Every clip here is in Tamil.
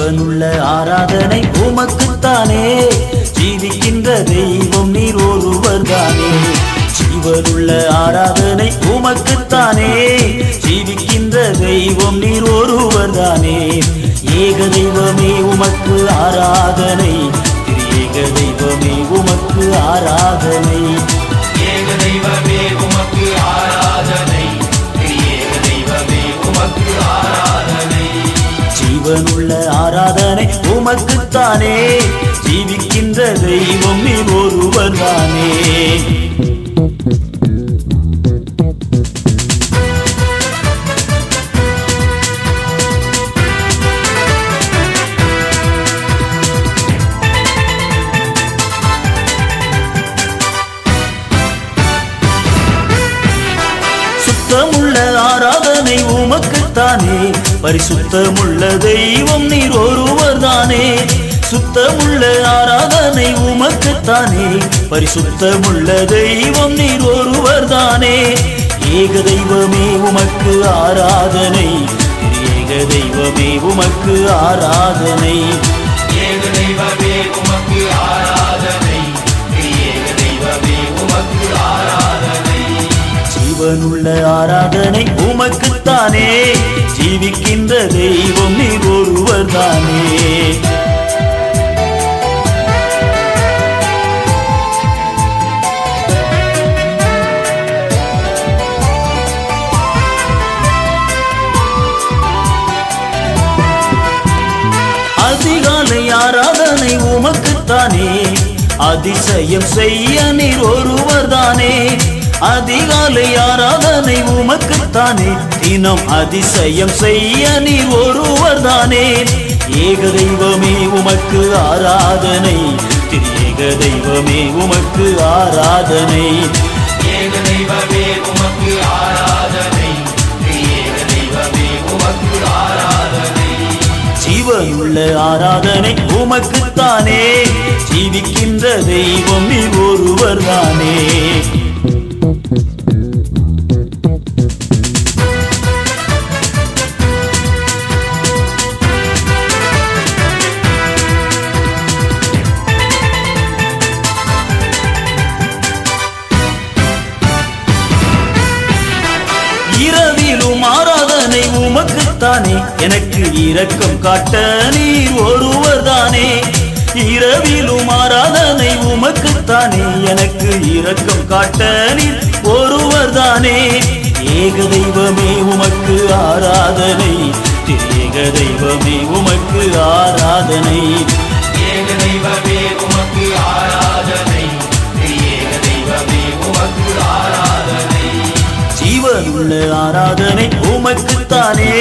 ஜீவனுள்ள ஆராதனை உமக்குத்தானே, ஜீவிக்கின்ற தெய்வம் நீர் ஒருவர்தானே. ஜீவனுள்ள ஆராதனை உமக்குத்தானே, ஜீவிக்கின்ற தெய்வம் நீர் ஒருவர்தானே. ஏக தெய்வமே உமக்கு ஆராதனை, திரியேக தெய்வமே உமக்கு ஆராதனை. ஏக தெய்வமே உமக்கு ஆராதனை, திரியேக தெய்வமே உமக்கு ஆராதனை. ஜீவனுள்ள ஆராதனை உமக்குத்தானே, ஜீவிக்கின்ற தெய்வம் நீர் ஒருவர்தானே. சுத்தமுள்ள ஆராதனை உமக்குத்தானே, பரிசுத்தமுள்ள தெய்வம் நீர் ஒருவர்தானே. சுத்தமுள்ள ஆராதனை உமக்குத்தானே, பரிசுத்தமுள்ள தெய்வம் நீர் ஒருவர்தானே. ஏக தெய்வமே உமக்கு ஆராதனை, ஏக தெய்வமே உமக்கு ஆராதனை. ஏக தெய்வமே உமக்கு ஆராதனை, ஏக தெய்வமே உமக்கு ஆராதனை. ஜீவனுள்ள ஆராதனை உமக்குத்தானே, ஜீவிக்கின்ற தெய்வம் நீர் ஒருவர்தானே. அதிகாலை ஆராதனை உமக்குத்தானே, அதிசயம் செய்ய நீர் ஒருவர்தானே. அதிகாலை ஆராதனை உமக்குத்தானே, தினம் அதிசயம் செய்ய நீர் ஒருவர்தானே. ஏக தெய்வமே உமக்கு ஆராதனை, திரியேக தெய்வமே உமக்கு ஆராதனை. ஏக தெய்வமே உமக்கு ஆராதனை, திரியேக தெய்வமே உமக்கு ஆராதனை. ஜீவனுள்ள ஆராதனை உமக்குத்தானே, ஜீவிக்கின்ற தெய்வம் நீர் ஒருவர்தானே. இரவிலும் ஆராதனை உமக்குத்தானே, எனக்கு இரக்கம் காட்ட நீர் ஒருவர்தானே. இரவிலும் ஆராதனை உமக்குத்தானே, எனக்கு இரக்கம் காட்ட நீர் ஒருவர்தானே. ஏக தெய்வமே உமக்கு ஆராதனை, ஏக தெய்வமே உமக்கு ஆராதனை. ஏக தெய்வமே உமக்கு ஆராதனை, ஏக தெய்வமே உமக்கு ஆராதனை. ஜீவனுள்ள ஆராதனை உமக்குத்தானே,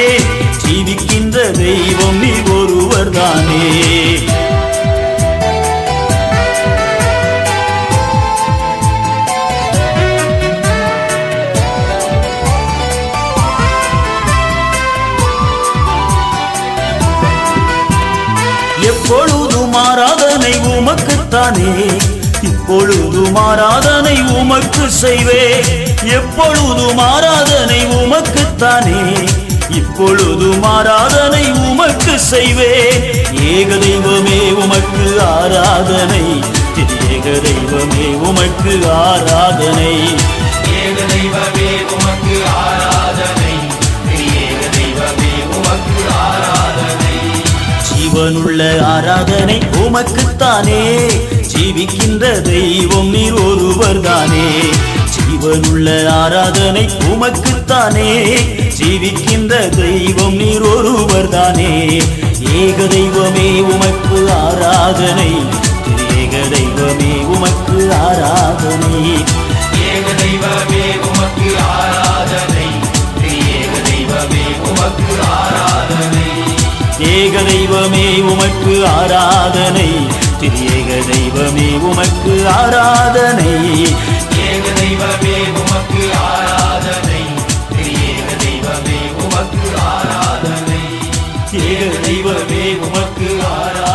ஜீவிக்கின்ற தெய்வம் நீர் ஒருவர்தானே. எப்பொழுதும் ஆராதனை உமக்குத்தானே, இப்பொழுதும் ஆராதனை உமக்கு செய்வே. எப்பொழுதும் ஆராதனை உமக்குத்தானே, இப்பொழுதும் ஆராதனை உமக்கு செய்வே. ஏக தெய்வமே உமக்கு ஆராதனை, ஏக தெய்வமே உமக்கு ஆராதனை. ஏக தெய்வமே உமக்கு ஆராதனை, ஏக தெய்வமே உமக்கு ஆராதனை. ஜீவனுள்ள ஆராதனை உமக்குத்தானே, ஜீவிக்கின்ற தெய்வம் நீர் ஒருவர்தானே. ஜீவனுள்ள ஆராதனை உமக்குத்தானே, ஜீவிக்கின்ற தெய்வம் நீர் ஒருவர்தானே. ஏக தெய்வமே உமக்கு ஆராதனை, ஏக தெய்வமே உமக்கு ஆராதனை. ஏக தெய்வமே உமக்கு ஆராதனை, ஏக தெய்வமே உமக்கு ஆராதனை. ஏக தெய்வமே உமக்கு ஆராதனை, ஏக தெய்வமே உமக்கு ஆராதனை. ஏக தெய்வமே உமக்கு ஆராதனை, ஏக தெய்வமே உமக்கு ஆராதனை. ஏக தெய்வமே உமக்கு ஆராதனை.